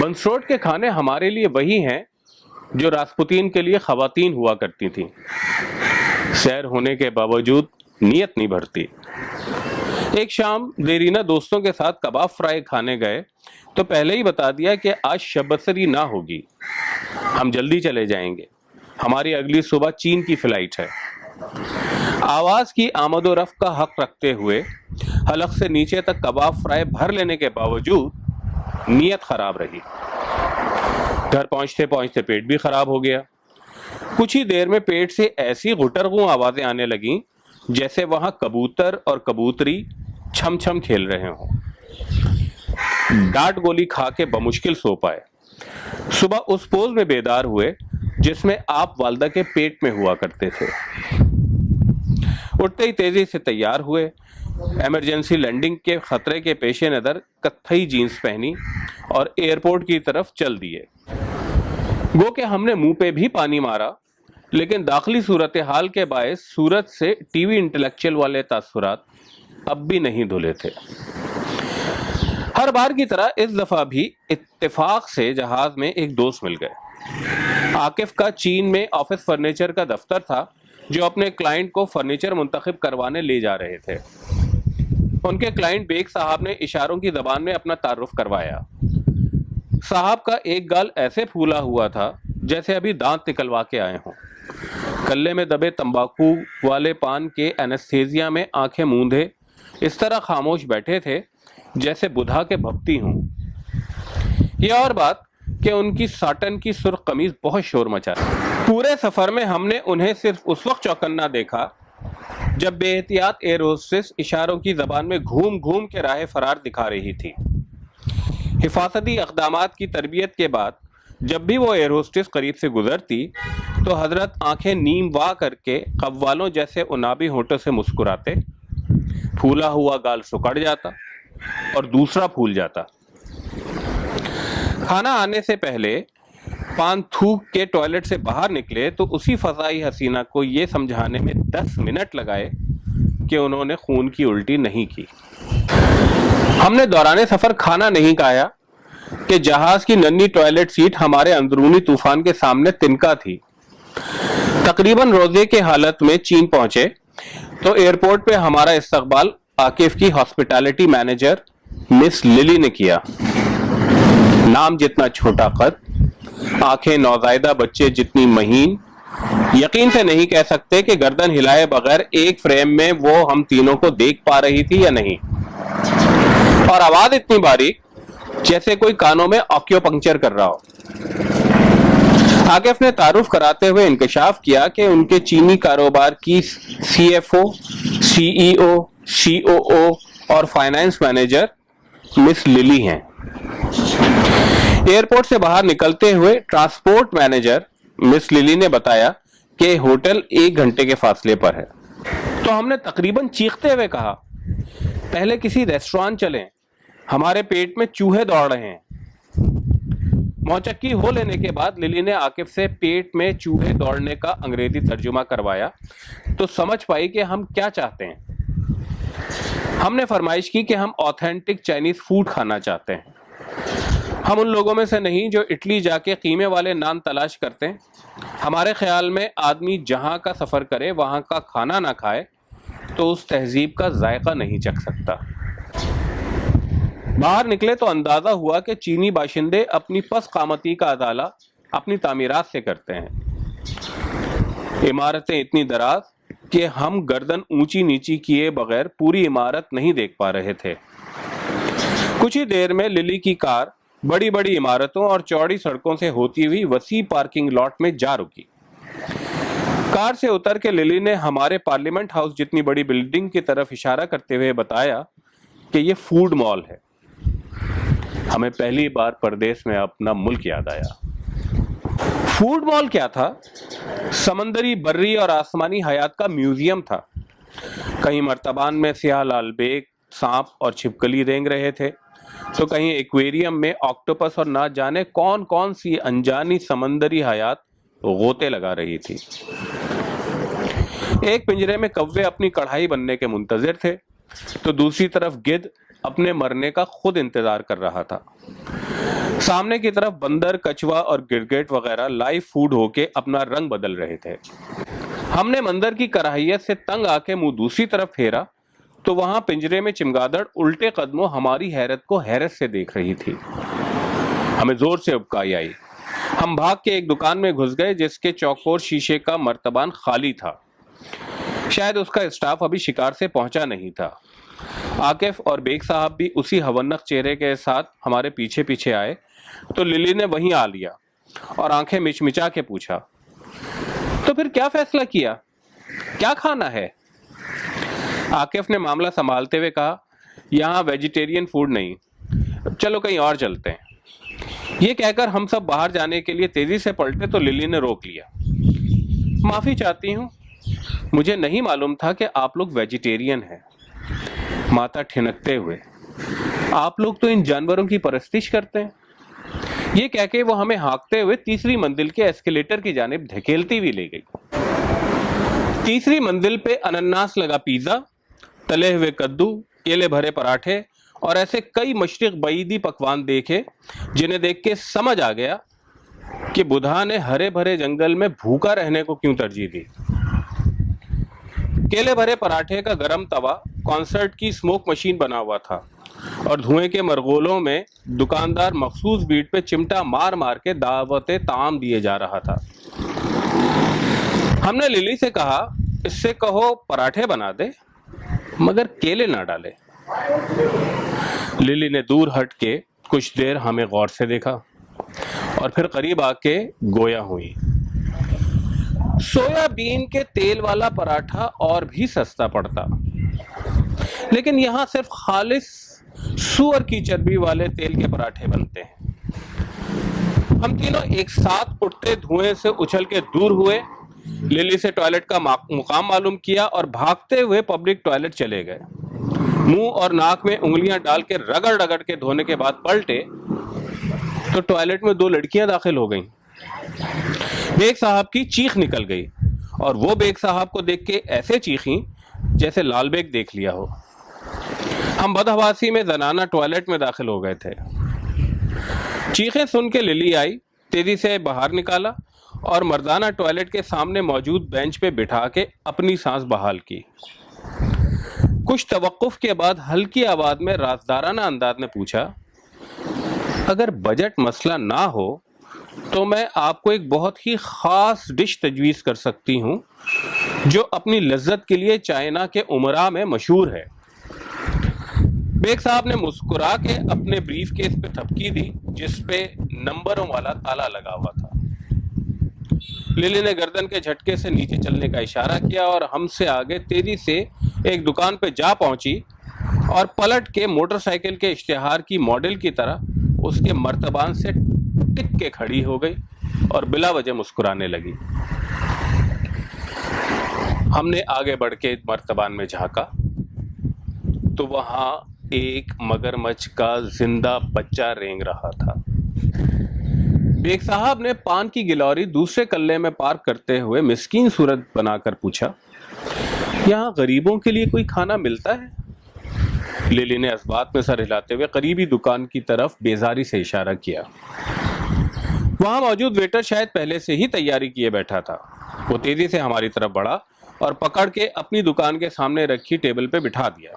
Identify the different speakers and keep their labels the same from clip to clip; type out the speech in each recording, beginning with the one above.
Speaker 1: بنسروٹ کے کھانے ہمارے لیے وہی ہیں جو راسپوتین کے لیے خواتین ہوا کرتی تھیں. سیر ہونے کے باوجود نیت نہیں بھرتی. ایک شام دیرینہ دوستوں کے ساتھ کباب فرائی کھانے گئے تو پہلے ہی بتا دیا کہ آج شب بسری نہ ہوگی، ہم جلدی چلے جائیں گے، ہماری اگلی صبح چین کی فلائٹ ہے. آواز کی آمد و رفت کا حق رکھتے ہوئے حلق سے نیچے تک کباب فرائی بھر لینے کے باوجود نیت خراب رہی. گھر پہنچتے پہنچتے پیٹ بھی خراب ہو گیا. کچھ ہی دیر میں پیٹ سے ایسی غٹرغوں آوازیں آنے لگیں جیسے وہاں کبوتر اور کبوتری چھم چھم کھیل رہے ہوں. ڈانٹ گولی کھا کے بمشکل سو پائے. صبح اس پوز میں بیدار ہوئے جس میں آپ والدہ کے پیٹ میں ہوا کرتے تھے. اٹھتے ہی تیزی سے تیار ہوئے. ایمرجنسی لینڈنگ کے خطرے کے پیش نظر کتھئی جینز پہنی اور ایئرپورٹ کی طرف چل دیے. گو کہ ہم نے منہ پہ بھی پانی مارا، لیکن داخلی صورتحال کے باعث صورت سے ٹی وی انٹلیکچوئل والے تاثرات اب بھی نہیں دھلے تھے. ہر بار کی طرح اس دفعہ بھی اتفاق سے جہاز میں ایک دوست مل گئے. عاقف کا چین میں آفس فرنیچر کا دفتر تھا جو اپنے کلائنٹ کو فرنیچر منتخب کروانے لے جا رہے تھے. ان کے کلائنٹ بیگ صاحب نے اشاروں کی زبان میں اپنا تعارف کروایا. صاحب کا ایک گال ایسے پھولا ہوا تھا جیسے ابھی دانت نکلوا کے آئے ہوں. کلے میں دبے تمباکو والے پان کے اینستھیزیا میں آنکھیں موندے اس طرح خاموش بیٹھے تھے جیسے بدھا کے بھکتی ہوں. یہ اور بات کہ ان کی ساٹن کی سرخ قمیض بہت شور مچا تھی. پورے سفر میں ہم نے انہیں صرف اس وقت چوکنا دیکھا جب بے احتیاط ایئر ہوسٹس اشاروں کی زبان میں گھوم گھوم کے راہ فرار دکھا رہی تھی. حفاظتی اقدامات کی تربیت کے بعد جب بھی وہ ایئر ہوسٹس قریب سے گزرتی تو حضرت آنکھیں نیم وا کر کے قوالوں جیسے انابی ہونٹوں سے مسکراتے. پھولا ہوا گال سکڑ جاتا اور دوسرا پھول جاتا. کھانا آنے سے پہلے پان تھوک کے ٹوائلٹ سے باہر نکلے تو اسی فضائی حسینہ کو یہ سمجھانے میں 10 منٹ لگائے کہ انہوں نے خون کی الٹی نہیں کی. ہم نے دوران سفر کھانا نہیں کھایا کہ جہاز کی ننھی ٹوائلٹ سیٹ ہمارے اندرونی طوفان کے سامنے تنکا تھی. تقریباً روزے کے حالت میں چین پہنچے تو ایئرپورٹ پہ ہمارا استقبال عاقف کی ہاسپٹالٹی مینیجر مس للی نے کیا. نام جتنا چھوٹا قد، آنکھیں نوزائیدہ بچے جتنی مہین. یقین سے نہیں کہہ سکتے کہ گردن ہلائے بغیر ایک فریم میں وہ ہم تینوں کو دیکھ پا رہی تھی یا نہیں. اور آواز اتنی باریک جیسے کوئی کانوں میں آکیو پنکچر کر رہا ہو. عاقف نے تعارف کراتے ہوئے انکشاف کیا کہ ان کے چینی کاروبار کی سی ایف او، سی ای او، سی او او اور فائنانس مینیجر مس للی ہیں. ایئرپورٹ سے باہر نکلتے ہوئے ٹرانسپورٹ مینیجر مس للی نے بتایا کہ ہوٹل 1 گھنٹے کے فاصلے پر ہے. تو ہم نے تقریباً چیختے ہوئے کہا، پہلے کسی ریسٹوران چلیں، ہمارے پیٹ میں چوہے دوڑ رہے ہیں. موچکی ہو لینے کے بعد للی نے عاقف سے پیٹ میں چوہے دوڑنے کا انگریزی ترجمہ کروایا تو سمجھ پائی کہ ہم کیا چاہتے ہیں. ہم نے فرمائش کی کہ ہم آتھینٹک چائنیز فوڈ کھانا چاہتے ہیں. ہم ان لوگوں میں سے نہیں جو اٹلی جا کے قیمے والے نان تلاش کرتے ہیں. ہمارے خیال میں آدمی جہاں کا سفر کرے وہاں کا کھانا نہ کھائے تو اس تہذیب کا ذائقہ نہیں چکھ سکتا. باہر نکلے تو اندازہ ہوا کہ چینی باشندے اپنی پس قامتی کا ازالہ اپنی تعمیرات سے کرتے ہیں. عمارتیں اتنی دراز کہ ہم گردن اونچی نیچی کیے بغیر پوری عمارت نہیں دیکھ پا رہے تھے. کچھ ہی دیر میں للی کی کار بڑی بڑی عمارتوں اور چوڑی سڑکوں سے ہوتی ہوئی وسیع پارکنگ لاٹ میں جا رکی. کار سے اتر کے للی نے ہمارے پارلیمنٹ ہاؤس جتنی بڑی بلڈنگ کی طرف اشارہ کرتے ہوئے بتایا کہ یہ فوڈ مال ہے. ہمیں پہلی بار پردیس میں اپنا ملک یاد آیا. فوڈ مال کیا تھا؟ سمندری، بری اور آسمانی حیات کا میوزیم تھا. کہیں مرتبان میں سیاہ لال بیگ سانپ اور چھپکلی رینگ رہے تھے تو کہیں ایکویریم میں آکٹوپس اور نہ جانے کون کون سی انجانی سمندری حیات غوطے لگا رہی تھی. ایک پنجرے میں کوے اپنی کڑھائی بننے کے منتظر تھے تو دوسری طرف گدھ اپنے مرنے کا خود انتظار کر رہا تھا. سامنے کی طرف بندر، کچھوا اور گرگٹ وغیرہ لائیو فوڈ ہو کے اپنا رنگ بدل رہے تھے۔ ہم نے منظر کی کراہیت سے تنگ آ کے منہ دوسری طرف پھیرا تو وہاں پنجرے میں چمگادڑ الٹے قدموں ہماری حیرت کو حیرت سے دیکھ رہی تھی۔ ہمیں زور سے ابکائی آئی۔ ہم بھاگ کے ایک دکان میں گھس گئے جس کے چوکور شیشے کا مرتبان خالی تھا۔ شاید اس کا اسٹاف ابھی شکار سے پہنچا نہیں تھا۔ عاقف اور بیگ صاحب بھی اسی ہونق چہرے کے ساتھ ہمارے پیچھے پیچھے آئے تو للی نے وہیں آ لیا اور آنکھیں مچمچا کے پوچھا، تو پھر کیا فیصلہ کیا؟ کیا کھانا ہے؟ عاقف نے معاملہ سنبھالتے ہوئے کہا، یہاں ویجیٹیرین فوڈ نہیں، چلو کہیں اور چلتے ہیں۔ یہ کہہ کر ہم سب باہر جانے کے لیے تیزی سے پلٹے تو للی نے روک لیا۔ معافی چاہتی ہوں، مجھے نہیں معلوم تھا کہ آپ لوگ ویجیٹیرین ہیں۔ ماتا ٹھنکتے ہوئے، آپ لوگ تو ان جانوروں کی پرستش کرتے ہیں۔ یہ کہہ کے وہ ہمیں ہانکتے ہوئے تیسری منزل کے ایسکیلیٹر کی جانب دھکیلتی ہوئی لے گئی۔ تیسری منزل پہ انناس لگا پیزا، تلے ہوئے کدو، کیلے بھرے پراٹھے اور ایسے کئی مشرق بعیدی پکوان دیکھے جنہیں دیکھ کے سمجھ آ گیا کہ بدھا نے ہرے بھرے جنگل میں بھوکا رہنے کو کیوں ترجیح دی۔ کیلے بھرے پراٹھے کا گرم توا کانسرٹ کی سموک مشین بنا ہوا تھا اور دھوئیں کے مرغولوں میں دکاندار مخصوص بیٹ پہ چمٹا مار مار کے دعوت طعام دیے جا رہا تھا۔ ہم نے للی سے کہا، اس سے کہو پراٹھے بنا دے مگر کیلے نہ ڈالے۔ للی نے دور ہٹ کے کچھ دیر ہمیں غور سے دیکھا اور پھر قریب آ کے گویا ہوئی۔ سویا بین کے تیل والا پراٹھا اور بھی سستا پڑتا، لیکن یہاں صرف خالص سور کی چربی والے تیل کے پراٹھے بنتے ہیں۔ ہم تینوں ایک ساتھ اٹھتے دھوئیں سے اچھل کے دور ہوئے، للی سے ٹوائلٹ کا مقام معلوم کیا اور بھاگتے ہوئے پبلک ٹوائلٹ چلے گئے۔ منہ اور ناک میں انگلیاں ڈال کے رگڑ رگڑ کے دھونے کے بعد پلٹے تو ٹوائلٹ میں 2 لڑکیاں داخل ہو گئیں۔ بیگ صاحب کی چیخ نکل گئی اور وہ بیگ صاحب کو دیکھ کے ایسے چیخیں جیسے لال بیگ دیکھ لیا ہو۔ ہم بدحواسی میں زنانہ ٹوائلٹ میں داخل ہو گئے تھے۔ چیخیں سن کے للی آئی، تیزی سے باہر نکالا اور مردانہ ٹوائلٹ کے سامنے موجود بینچ پہ بٹھا کے اپنی سانس بحال کی۔ کچھ توقف کے بعد ہلکی آواز میں رازدارانہ انداز میں پوچھا، اگر بجٹ مسئلہ نہ ہو تو میں آپ کو ایک بہت ہی خاص ڈش تجویز کر سکتی ہوں جو اپنی لذت کے لیے چائنا کے امراء میں مشہور ہے۔ بیگ صاحب نے مسکرا کے اپنے بریف کیس پہ تھپکی دی جس پہ نمبروں والا تالا لگا ہوا تھا۔ للی نے گردن کے جھٹکے سے نیچے چلنے کا اشارہ کیا اور ہم سے آگے تیزی سے ایک دکان پہ جا پہنچی اور پلٹ کے موٹر سائیکل کے اشتہار کی ماڈل کی طرح اس کے مرتبان سے ٹک کے کھڑی ہو گئی اور بلا وجہ مسکرانے لگی۔ ہم نے آگے بڑھ کے مرتبان میں جھانکا تو وہاں ایک مگرمچھ کا زندہ بچہ رینگ رہا تھا۔ بیگ صاحب نے پان کی گلوری دوسرے کلے میں پارک کرتے ہوئے مسکین صورت بنا کر پوچھا، یہاں غریبوں کے لیے کوئی کھانا ملتا ہے؟ للی نے اس بات میں سر ہلاتے ہوئے قریبی دکان کی طرف بیزاری سے اشارہ کیا۔ وہاں موجود ویٹر شاید پہلے سے ہی تیاری کیے بیٹھا تھا۔ وہ تیزی سے ہماری طرف بڑھا اور پکڑ کے اپنی دکان کے سامنے رکھی ٹیبل پہ بٹھا دیا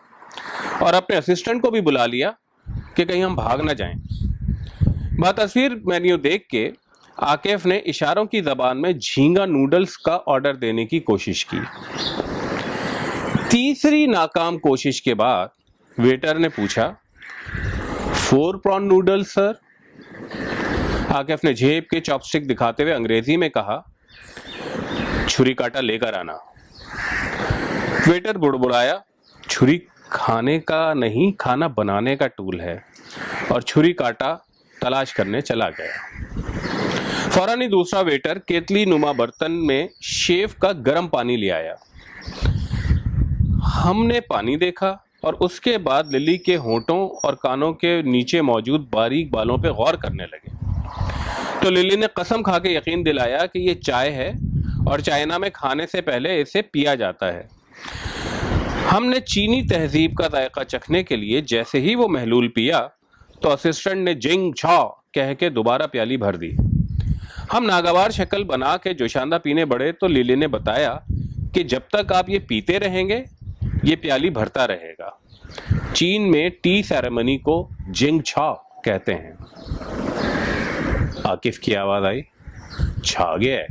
Speaker 1: اور اپنے اسسٹنٹ کو بھی بلا لیا کہ کہیں ہم بھاگ نہ جائیں۔ بتصویر مینیو دیکھ کے عاقف نے اشاروں کی زبان میں جھینگا نوڈلز کا آرڈر دینے کی کوشش کی۔ تیسری ناکام کوشش کے بعد ویٹر نے پوچھا، 4 پران نوڈلز سر؟ عاقف نے جیب کے چاپ سٹک دکھاتے ہوئے انگریزی میں کہا، چھری کاٹا لے کر آنا۔ ویٹر بڑبڑایا، چھری کھانے کا نہیں، کھانا بنانے کا ٹول ہے، اور چھری کاٹا تلاش کرنے چلا گیا۔ فوراً ہی دوسرا ویٹر کیتلی نما برتن میں شیف کا گرم پانی لے آیا۔ ہم نے پانی دیکھا اور اس کے بعد للی کے ہونٹوں اور کانوں کے نیچے موجود باریک بالوں پہ غور کرنے لگے تو للی نے قسم کھا کے یقین دلایا کہ یہ چائے ہے اور چائنا میں کھانے سے پہلے اسے پیا جاتا ہے۔ ہم نے چینی تہذیب کا ذائقہ چکھنے کے لیے جیسے ہی وہ محلول پیا تو اسسٹنٹ نے جنگ چھا کہہ کے دوبارہ پیالی بھر دی۔ ہم ناگوار شکل بنا کے جوشاندہ پینے بڑھے تو لیلی نے بتایا کہ جب تک آپ یہ پیتے رہیں گے یہ پیالی بھرتا رہے گا۔ چین میں ٹی سیریمنی کو جنگ چھا کہتے ہیں۔ عاقف کی آواز آئی، چھا گیا ہے۔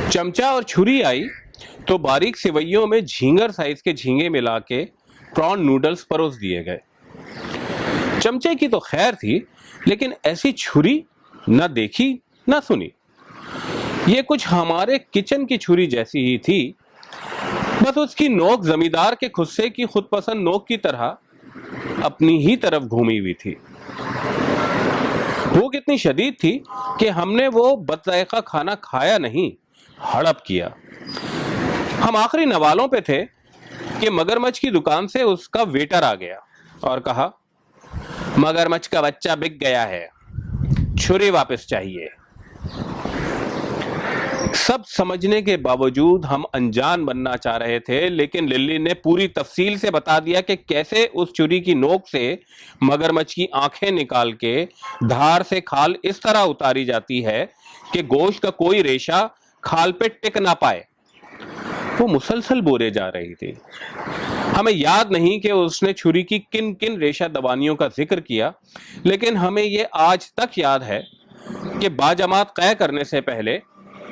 Speaker 1: چمچہ اور چھری آئی تو باریک سوئیوں میں جھینگر سائز کے جھینگے ملا کے پران نوڈلز پروس دیے گئے۔ چمچے کی تو خیر تھی، لیکن ایسی چھری نہ دیکھی نہ سنی۔ یہ کچھ ہمارے کچن کی چھری جیسی ہی تھی، بس اس کی نوک زمیندار کے خصے کی خود پسند نوک کی طرح اپنی ہی طرف گھومی ہوئی تھی۔ بھوک اتنی شدید تھی کہ ہم نے وہ بدذائقہ کھانا کھایا نہیں، ہڑپ کیا۔ ہم آخری نوالوں پہ تھے کہ مگرمچھ کی دکان سے اس کا ویٹر آ گیا اور کہا، مگرمچھ کا بچہ بک گیا ہے، چھری واپس چاہیے۔ سب سمجھنے کے باوجود ہم انجان بننا چاہ رہے تھے، لیکن للی نے پوری تفصیل سے بتا دیا کہ کیسے اس چھری کی نوک سے مگرمچھ کی آنکھیں نکال کے دھار سے کھال اس طرح اتاری جاتی ہے کہ گوشت کا کوئی ریشہ کھال پہ ٹک نہ پائے۔ وہ مسلسل بولے جا رہی تھی۔ ہمیں یاد نہیں کہ اس نے چھری کی کن کن ریشہ دوانیوں کا ذکر کیا، لیکن ہمیں یہ آج تک یاد ہے کہ باجماعت قے کرنے سے پہلے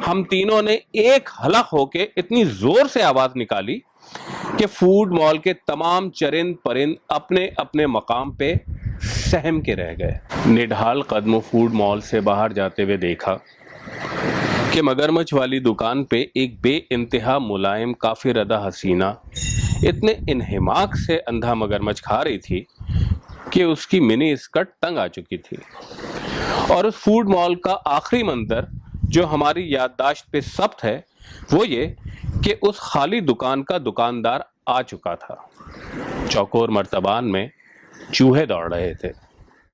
Speaker 1: ہم تینوں نے ایک حلق ہو کے اتنی زور سے آواز نکالی کہ فوڈ مال کے تمام چرند پرند اپنے اپنے مقام پہ سہم کے رہ گئے۔ نڈھال قدموں فوڈ مال سے باہر جاتے ہوئے دیکھا کہ مگرمچھ والی دکان پہ ایک بے انتہا ملائم کافی ردہ حسینہ اتنے انہماک سے اندھا مگرمچھ کھا رہی تھی کہ اس کی منی اسکرٹ تنگ آ چکی تھی۔ اور اس فوڈ مال کا آخری منظر جو ہماری یادداشت پہ ثبت ہے وہ یہ کہ اس خالی دکان کا دکاندار آ چکا تھا۔ چوکور مرتبان میں چوہے دوڑ رہے تھے۔